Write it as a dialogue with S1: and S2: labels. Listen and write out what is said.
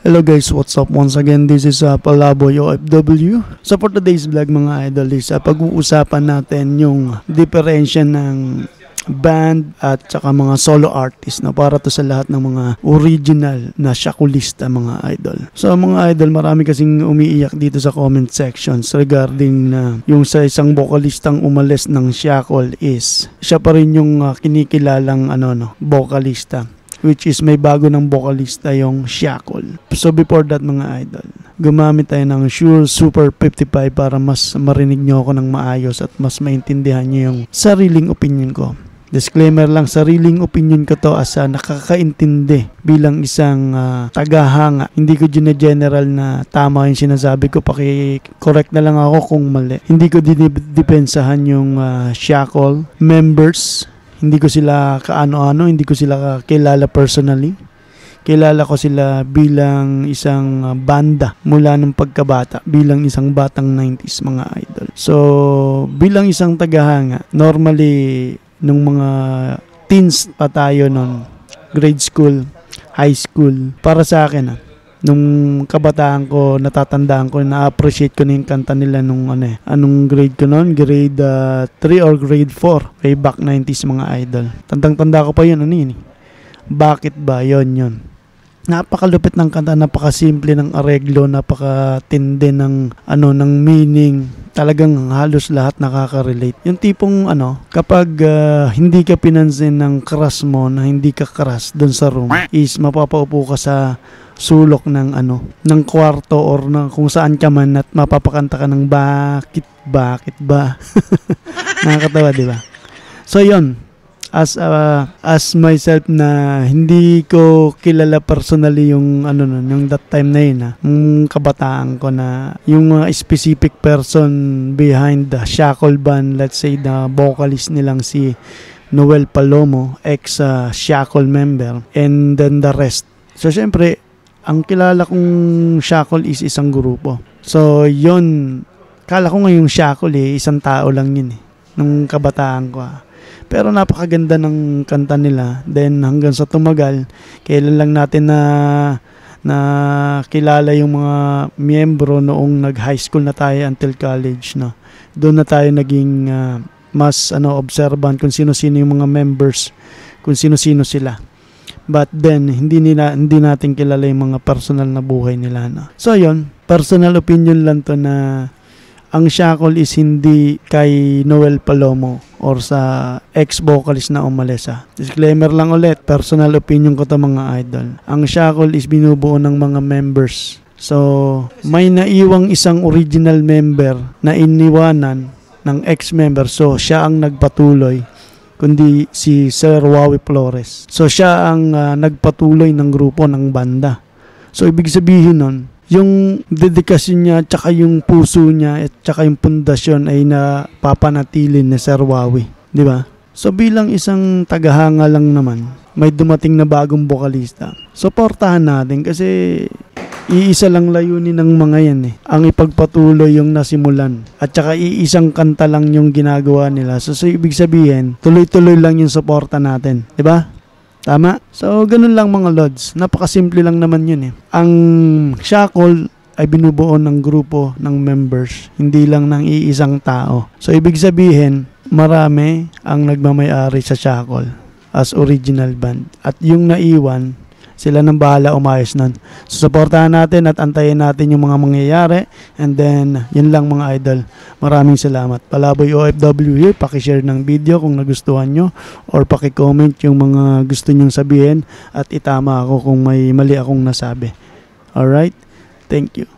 S1: Hello guys, what's up? Once again, this is Palaboy OFW. So for today's vlog mga idol is pag-uusapan natin yung diferensya ng band at saka mga solo artist na para to sa lahat ng mga original na shakulista mga idol. So mga idol, marami kasing umiiyak dito sa comment sections regarding na yung sa isang vocalistang umalis ng shackle is siya pa rin yung kinikilalang vocalista, which is may bago ng vocalista yung shackle. So before that mga idol, gumamit tayo ng Shure Super 55 para mas marinig nyo ako ng maayos at mas maintindihan nyo yung sariling opinion ko. Disclaimer lang, sariling opinion ko to as nakakaintindi bilang isang tagahanga. Hindi ko general na tama yung sinasabi ko, paki-correct na lang ako kung mali. Hindi ko dinepensahan yung shackle members. Hindi ko sila kaano-ano, hindi ko sila kilala personally. Kilala ko sila bilang isang banda mula ng pagkabata, bilang isang batang 90s mga idol. So, bilang isang tagahanga, normally, nung mga teens pa tayo nun, grade school, high school, para sa akin nung kabataan ko, natatandaan ko, na-appreciate ko na yung kanta nila nung anong grade ko noon, grade 3 or grade 4, way back 90s mga idol. Tandang-tanda ko pa yun, Bakit ba? Yun. Napakalupit ng kanta, napakasimple ng areglo, napakatindi ng ng meaning. Talagang halos lahat nakaka-relate. Yung tipong kapag hindi ka pinansin ng crush mo na hindi ka crush doon sa room, is mapapaupo ka sa sulok ng ng kwarto or ng kung saan ka man at mapapakanta ka ng bakit ba. Nakakatawa, di ba? So yon, as myself na hindi ko kilala personally yung yung that time na yun, yung kabataan ko na yung specific person behind the shackle band, let's say the vocalist nilang si Noel Palomo, ex shackle member, and then the rest. So syempre ang kilala kong shackle is isang grupo. So yon, kala ko ngayong shackle isang tao lang yun nung kabataan ko. Pero napakaganda ng kanta nila. Then hanggang sa tumagal, kailan lang natin na kilala yung mga miyembro noong nag-high school na tayo until college, no. Doon na tayo naging mas observant kung sino-sino yung mga members, kung sino-sino sila. But then hindi natin kilala yung mga personal na buhay nila, no. So yon, personal opinion lang to na ang shackle is hindi kay Noel Palomo or sa ex-vocalist na umalis. Disclaimer lang ulit, personal opinion ko to mga idol. Ang shackle is binubuo ng mga members. So, may naiwang isang original member na iniwanan ng ex-member. So, siya ang nagpatuloy, kundi si Sir Wawi Flores. So, siya ang nagpatuloy ng grupo ng banda. So, ibig sabihin nun, yung dedikasyon niya, tsaka yung puso niya, at tsaka yung pundasyon ay napapanatili ni Sir Wawi. Di ba? So bilang isang tagahanga lang naman, may dumating na bagong bokalista. Suportahan natin kasi iisa lang layunin ng mga yan ang ipagpatuloy yung nasimulan. At tsaka iisang kanta lang yung ginagawa nila. So ibig sabihin, tuloy-tuloy lang yung suporta natin. Di ba? Tama? So, ganun lang mga lods. Napakasimple lang naman yun Ang shackle ay binubuo ng grupo ng members, hindi lang ng iisang tao. So, ibig sabihin, marami ang nagmamay-ari sa shackle as original band. At yung naiwan, sila nang bahala umayos nun. So, supportahan natin at antayin natin yung mga mangyayari. And then, yun lang mga idol. Maraming salamat. Palaboy OFW here. Pakishare ng video kung nagustuhan nyo. Or pakicomment yung mga gusto nyong sabihin. At itama ako kung may mali akong nasabi. Alright? Thank you.